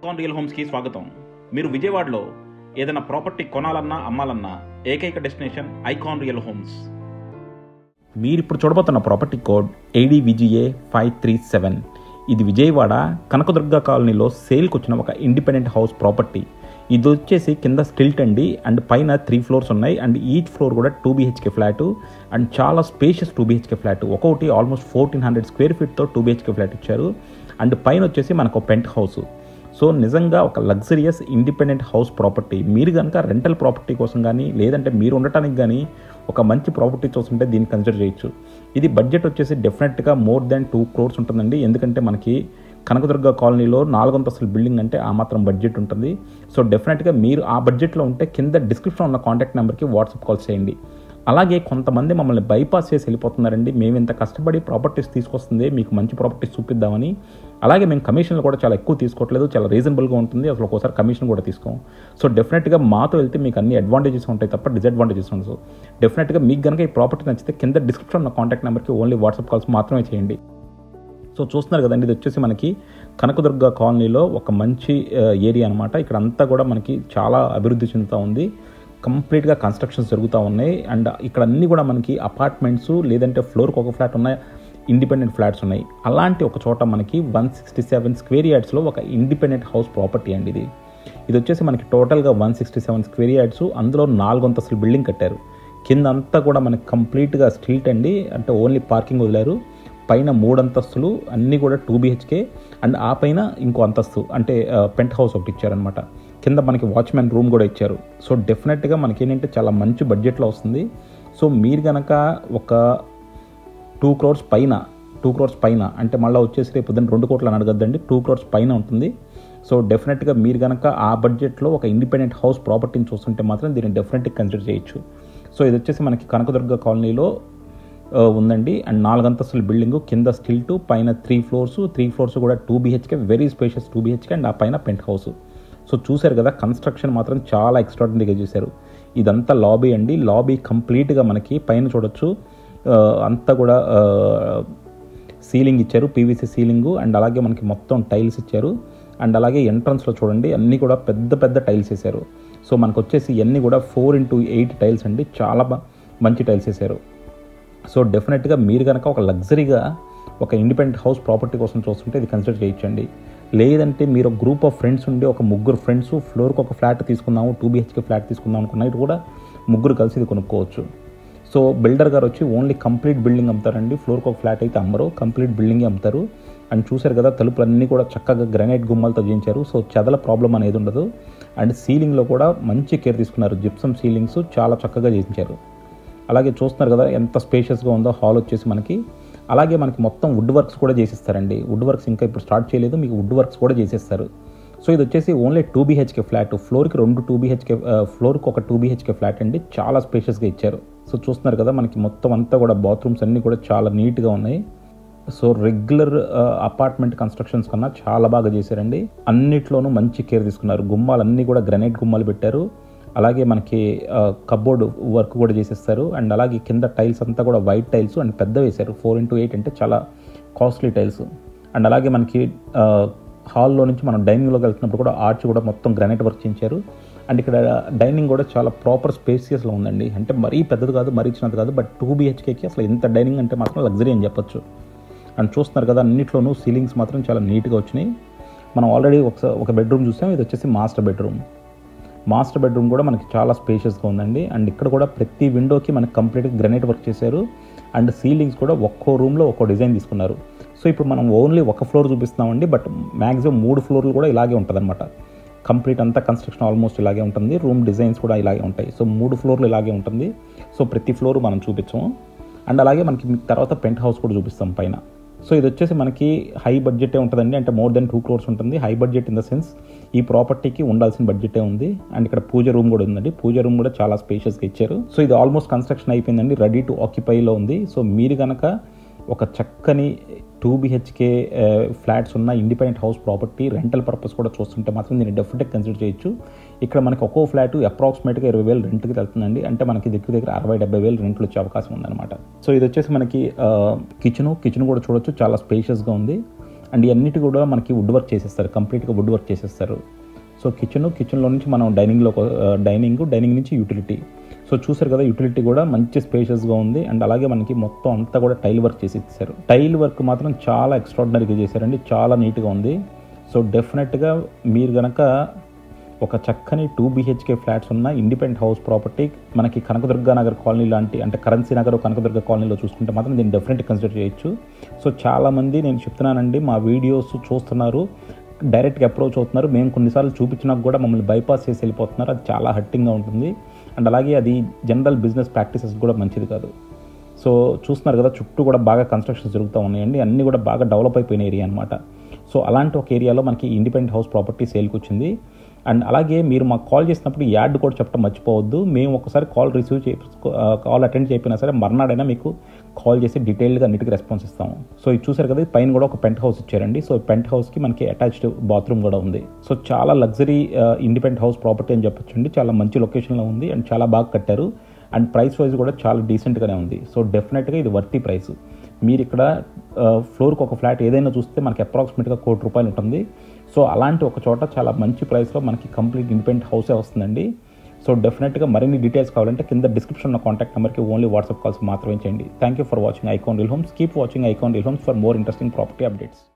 Icon real హోమ్స్కి స్వాగతం. మీరు విజయవాడలో ఏదైనా ప్రాపర్టీ కొనాలన్నా అమ్మాలన్నా ఏకైక డెస్టినేషన్ ఐకాన్ రియల్ హోమ్స్. మీరు ఇప్పుడు చూడబోతున్న ప్రాపర్టీ కోడ్ ADVGA 537. ఇది విజయవాడ కనకదుర్గ కాలనీలో సేల్కి వచ్చిన ఒక ఇండిపెండెంట్ హౌస్ ప్రాపర్టీ. ఇది వచ్చేసి కింద స్టిల్ట్ అండి, అండ్ పైన 3 ఫ్లోర్స్ ఉన్నాయి, అండ్ ఈచ్ ఫ్లోర్ కూడా 2 BHK ఫ్లాట్, అండ్ చాలా స్పేషియస్ 2 BHK ఫ్లాట్. ఒక్కొక్కటి ఆల్మోస్ట్ 1400 స్క్వేర్ ఫీట్తో 2 BHK ఫ్లాట్ ఇచ్చారు, అండ్ పైన వచ్చేసి మనకు పెంట్ హౌస్. సో నిజంగా ఒక లగ్జరియస్ ఇండిపెండెంట్ హౌస్ ప్రాపర్టీ. మీరు కనుక రెంటల్ ప్రాపర్టీ కోసం కానీ లేదంటే మీరు ఉండటానికి కానీ ఒక మంచి ప్రాపర్టీ చూస్తుంటే దీన్ని కన్సిడర్ చేయొచ్చు. ఇది బడ్జెట్ వచ్చేసి డెఫినెట్గా మోర్ దాన్ 2 crores ఉంటుందండి. ఎందుకంటే మనకి కనకదుర్గ కాలనీలో 4 అంతస్తుల బిల్డింగ్ అంటే ఆ మాత్రం బడ్జెట్ ఉంటుంది. సో డెఫినెట్గా మీరు ఆ బడ్జెట్లో ఉంటే కింద డిస్క్రిప్షన్ ఉన్న కాంటాక్ట్ నెంబర్కి వాట్సాప్ కాల్ చేయండి. అలాగే కొంతమంది మమ్మల్ని బైపాస్ చేసి వెళ్ళిపోతున్నారండి. మేము ఇంత కష్టపడి ప్రాపర్టీస్ తీసుకొస్తుంది మీకు మంచి ప్రాపర్టీస్ చూపిద్దామని. అలాగే మేము కమిషన్లు కూడా చాలా ఎక్కువ తీసుకోవట్లేదు, చాలా రీజనబుల్గా ఉంటుంది. అసలు ఒక్కోసారి కమిషన్ కూడా తీసుకోం. సో డెఫినెట్గా మాతో వెళ్తే మీకు అన్ని అడ్వాంటేజెస్ ఉంటాయి తప్ప డిసడ్వాంటేజెస్ ఉండదు. డెఫినెట్గా మీకు కనుక ఈ ప్రాపర్టీ నచ్చితే కింద డిస్క్రిప్షన్ ఉన్న కాంటాక్ట్ నెంబర్కి ఓన్లీ వాట్సాప్ కాల్స్ మాత్రమే చేయండి. సో చూస్తున్నారు కదండి, ఇది వచ్చేసి మనకి కనకదుర్గ కాలనీలో ఒక మంచి ఏరియా అనమాట. ఇక్కడ అంతా కూడా మనకి చాలా అభివృద్ధి చెందుతూ ఉంది. కంప్లీట్గా కన్స్ట్రక్షన్స్ జరుగుతూ ఉన్నాయి, అండ్ ఇక్కడ అన్నీ కూడా మనకి అపార్ట్మెంట్స్ లేదంటే ఫ్లోర్కి ఒక ఫ్లాట్ ఉన్నాయి, ఇండిపెండెంట్ ఫ్లాట్స్ ఉన్నాయి. అలాంటి ఒక చోట మనకి 167 స్క్వేర్ యార్డ్స్లో ఒక ఇండిపెండెంట్ హౌస్ ప్రాపర్టీ అండి. ఇది వచ్చేసి మనకి టోటల్గా 167 స్క్వేర్ యార్డ్స్, అందులో 4 అంతస్తుల బిల్డింగ్ కట్టారు. కింద అంతా కూడా మనకి కంప్లీట్గా స్ట్రీట్ అండి, అంటే ఓన్లీ పార్కింగ్ వదిలారు. పైన 3 అంతస్తులు అన్నీ కూడా 2 BHK, అండ్ ఆ పైన ఇంకో అంతస్తు అంటే పెంట్ హౌస్ ఒకటి ఇచ్చారనమాట. కింద మనకి వాచ్మెన్ రూమ్ కూడా ఇచ్చారు. సో డెఫినెట్గా మనకి ఏంటంటే చాలా మంచి బడ్జెట్లో వస్తుంది. సో మీరు కనుక ఒక 2 crores పైన అంటే మళ్ళీ వచ్చేసి రేపు పొద్దున్న 2 కోట్లు అని అడగద్దండి, 2 crores పైన ఉంటుంది. సో డెఫినెట్గా మీరు కనుక ఆ బడ్జెట్లో ఒక ఇండిపెండెంట్ హౌస్ ప్రాపర్టీని చూస్తుంటే మాత్రం దీన్ని డెఫినెట్గా కన్సిడర్ చేయొచ్చు. సో ఇది వచ్చేసి మనకి కనకదుర్గ కాలనీలో ఉందండి, అండ్ 4 అంతస్తుల బిల్డింగు, కింద స్టిల్టు, పైన 3 ఫ్లోర్స్ కూడా 2 BHK, very spacious 2 BHK, and ఆ పైన పెంట్ హౌస్. సో చూశారు కదా, కన్స్ట్రక్షన్ మాత్రం చాలా ఎక్స్ట్రాడినరీగా చేశారు. ఇదంతా లాబీ అండి. లాబీ కంప్లీట్గా మనకి పైన చూడొచ్చు, అంతా కూడా సీలింగ్ ఇచ్చారు, PVC సీలింగు, అండ్ అలాగే మనకి మొత్తం టైల్స్ ఇచ్చారు. అండ్ అలాగే ఎంట్రన్స్లో చూడండి అన్నీ కూడా పెద్ద పెద్ద టైల్స్ వేశారు. సో మనకు వచ్చేసి ఇవన్నీ కూడా 4x8 టైల్స్ అండి, చాలా మంచి టైల్స్ వేశారు. సో డెఫినెట్గా మీరు కనుక ఒక లగ్జరీగా ఒక ఇండిపెండెంట్ హౌస్ ప్రాపర్టీ కోసం చూస్తుంటే ఇది కన్సిడర్ చేయొచ్చండి. లేదంటే మీరు ఒక గ్రూప్ ఆఫ్ ఫ్రెండ్స్ ఉండి ఒక 3 ఫ్రెండ్స్ ఫ్లోర్కి ఒక ఫ్లాట్ తీసుకుందాము, 2 BHK ఫ్లాట్ తీసుకుందాం అనుకున్నా ఇది కూడా 3 కలిసి ఇది కొనుక్కోవచ్చు. సో బిల్డర్ గారు వచ్చి ఓన్లీ కంప్లీట్ బిల్డింగ్ అమ్ముతారండి, ఫ్లోర్కి ఒక ఫ్లాట్ అయితే అమ్మరు, కంప్లీట్ బిల్డింగే అమ్ముతారు. అండ్ చూశారు కదా, తలుపులన్నీ కూడా చక్కగా గ్రానైట్ గుమ్మాలతో చేయించారు. సో చెదల ప్రాబ్లం అనేది ఉండదు. అండ్ సీలింగ్లో కూడా మంచి కేర్ తీసుకున్నారు, జిప్సమ్ సీలింగ్స్ చాలా చక్కగా చేయించారు. అలాగే చూస్తున్నారు కదా ఎంత స్పేషియస్గా ఉందో హాల్ వచ్చేసి మనకి. అలాగే మనకి మొత్తం వుడ్ వర్క్స్ కూడా చేసిస్తారండి. వుడ్ వర్క్స్ ఇంకా ఇప్పుడు స్టార్ట్ చేయలేదు, మీకు వుడ్ వర్క్స్ కూడా చేసేస్తారు. సో ఇది వచ్చేసి ఓన్లీ 2 BHK ఫ్లాట్, ఫ్లోర్కి 2 BHK, ఫ్లోర్కి ఒక 2 BHK ఫ్లాట్ అండి, చాలా స్పేషియస్గా ఇచ్చారు. సో చూస్తున్నారు కదా, మనకి మొత్తం అంతా కూడా బాత్రూమ్స్ అన్నీ కూడా చాలా నీట్గా ఉన్నాయి. సో రెగ్యులర్ అపార్ట్మెంట్ కన్స్ట్రక్షన్స్ కన్నా చాలా బాగా చేశారండి. అన్నిట్లోనూ మంచి కేర్ తీసుకున్నారు. గుమ్మాలన్నీ కూడా గ్రానైట్ గుమ్మాలు పెట్టారు. అలాగే మనకి కబోర్డ్ వర్క్ కూడా చేసేస్తారు. అండ్ అలాగే కింద టైల్స్ అంతా కూడా వైట్ టైల్స్ అండ్ పెద్ద వేశారు, 4x8 అంటే చాలా కాస్ట్లీ టైల్స్. అండ్ అలాగే మనకి హాల్లో నుంచి మనం డైనింగ్లోకి వెళ్తున్నప్పుడు కూడా ఆర్చ్ కూడా మొత్తం గ్రానైట్ వర్క్ చేయించారు. అండ్ ఇక్కడ డైనింగ్ కూడా చాలా ప్రాపర్ స్పేసియస్లో ఉందండి, అంటే మరీ పెద్దది కాదు మరీ చిన్నది కాదు, బట్ 2 BHKకి అసలు ఇంత డైనింగ్ అంటే మాత్రం లగ్జరీ అని చెప్పొచ్చు. అండ్ చూస్తున్నారు కదా, అన్నిట్లోనూ సీలింగ్స్ మాత్రం చాలా నీట్గా వచ్చినాయి. మనం ఆల్రెడీ ఒక బెడ్రూమ్ చూసాం, ఇది వచ్చేసి మాస్టర్ బెడ్రూమ్ కూడా మనకి చాలా స్పేషియస్గా ఉందండి. అండ్ ఇక్కడ కూడా ప్రతి విండోకి మనకి కంప్లీట్గా గ్రానైట్ వర్క్ చేశారు. అండ్ సీలింగ్స్ కూడా ఒక్కో రూమ్లో ఒక్కో డిజైన్ తీసుకున్నారు. సో ఇప్పుడు మనం ఓన్లీ ఒక ఫ్లోర్ చూపిస్తున్నామండి, బట్ మ్యాక్సిమం 3 ఫ్లోర్లు కూడా ఇలాగే ఉంటుంది అనమాట. కంప్లీట్ అంతా కన్స్ట్రక్షన్ ఆల్మోస్ట్ ఇలాగే ఉంటుంది, రూమ్ డిజైన్స్ కూడా ఇలాగే ఉంటాయి. సో 3 ఫ్లోర్లు ఇలాగే ఉంటుంది. సో ప్రతి ఫ్లోర్ మనం చూపించాము. అండ్ అలాగే మనకి తర్వాత పెంట్ హౌస్ కూడా చూపిస్తాం పైన. సో ఇది వచ్చేసి మనకి హై బడ్జెటే ఉంటుందండి, అంటే మోర్ దెన్ 2 crores ఉంటుంది. High budget in the sense ఈ ప్రాపర్టీకి ఉండాల్సిన బడ్జెటే ఉంది. అండ్ ఇక్కడ పూజ రూమ్ కూడా ఉందండి, పూజ రూమ్ కూడా చాలా స్పేషియస్గా ఇచ్చారు. సో ఇది ఆల్మోస్ట్ కన్స్ట్రక్షన్ అయిపోయిందండి, రెడీ టు ఆక్యుపైలో ఉంది. సో మీరు కనుక ఒక చక్కని 2 BHK ఫ్లాట్స్ ఉన్న independent house property rental purpose కూడా చూస్తుంటే మాత్రం దీన్ని డెఫినెట్గా కన్సిడర్ చేయొచ్చు. ఇక్కడ మనకి ఒక్కో ఫ్లాట్ అప్రాక్సిమేట్గా 20,000 రెంట్కి వెళ్తుందండి, అంటే మనకి దగ్గర 60-70,000 రెంట్లు వచ్చే అవకాశం ఉందన్నమాట. సో ఇది వచ్చేసి మనకి కిచెన్ కూడా చూడొచ్చు, చాలా స్పేషియస్గా ఉంది. అండ్ ఇవన్నిటి కూడా మనకి వుడ్ వర్క్ చేసేస్తారు, కంప్లీట్గా వుడ్ వర్క్ చేసేస్తారు. సో కిచెన్లో నుంచి మనం డైనింగ్ నుంచి యూటిలిటీ. సో చూసారు కదా, యూటిలిటీ కూడా మంచి స్పేషియస్గా ఉంది. అండ్ అలాగే మనకి మొత్తం అంతా కూడా టైల్ వర్క్ చేసి ఇచ్చారు. టైల్ వర్క్ మాత్రం చాలా ఎక్స్ట్రాడినరీగా చేశారండి, చాలా నీట్గా ఉంది. సో డెఫినెట్గా మీరు కనుక ఒక చక్కని 2 BHK ఫ్లాట్స్ ఉన్న ఇండిపెండెంట్ హౌస్ ప్రాపర్టీ మనకి కనకదుర్గ నగర్ కాలనీ లాంటి, అంటే కరెన్సీ నగర్ కనకదుర్గ కాలనీలో చూసుకుంటే మాత్రం దీన్ని డెఫినెట్గా కన్సిడర్ చేయొచ్చు. సో చాలామంది నేను చెప్తున్నానండి, మా వీడియోస్ చూస్తున్నారు, డైరెక్ట్గా అప్రోచ్ అవుతున్నారు. మేము కొన్నిసార్లు చూపించినా కూడా మమ్మల్ని బైపాస్ చేసి వెళ్ళిపోతున్నారు. అది చాలా హర్టింగ్గా ఉంటుంది. అండ్ అలాగే అది జనరల్ బిజినెస్ ప్రాక్టీసెస్ కూడా మంచిది కాదు. సో చూస్తున్నారు కదా, చుట్టూ కూడా బాగా కన్స్ట్రక్షన్స్ జరుగుతూ ఉన్నాయండి, అన్నీ కూడా బాగా డెవలప్ అయిపోయిన ఏరియా అనమాట. సో అలాంటి ఒక ఏరియాలో మనకి ఇండిపెండెంట్ హౌస్ ప్రాపర్టీ సేల్కి వచ్చింది. అండ్ అలాగే మీరు మాకు కాల్ చేసినప్పుడు యాడ్ కూడా చెప్పడం మర్చిపోవద్దు. మేము ఒకసారి కాల్ అటెండ్ చేయకపోయినా సరే మర్నాడైనా మీకు కాల్ చేసి డీటెయిల్గా అన్నిటికీ రెస్పాన్స్ ఇస్తాము. సో ఇది చూసారు కదా, పైన కూడా ఒక పెంట్ హౌస్ ఇచ్చారండి. సో పెంట్ హౌస్కి మనకి అటాచ్డ్ బాత్రూమ్ కూడా ఉంది. సో చాలా లగ్జరీ ఇండిపెండెంట్ హౌస్ ప్రాపర్టీ అని చెప్పొచ్చండి. చాలా మంచి లొకేషన్లో ఉంది అండ్ చాలా బాగా కట్టారు. అండ్ ప్రైస్ వైజ్ కూడా చాలా డీసెంట్గానే ఉంది. సో డెఫినెట్గా ఇది వర్తీ ప్రైస్. మీరు ఇక్కడ ఫ్లోర్కి ఒక ఫ్లాట్ ఏదైనా చూస్తే మనకి అప్రాక్సిమేట్గా ₹1,00,00,000 ఉంటుంది. సో అలాంటి ఒక చోట చాలా మంచి ప్రైస్లో మనకి కంప్లీట్ ఇండిపెండెంట్ హౌసే వస్తుందండి. సో డెఫినెట్గా మరిన్ని డీటెయిల్స్ కావాలంటే కింద డిస్క్రిప్షన్లో కాంటాక్ట్ నెంబర్కి ఓన్లీ వాట్సాప్ కాల్స్ మాత్రమే చేయండి. Thank you for watching icon real homes. Keep watching icon real homes for more interesting property updates.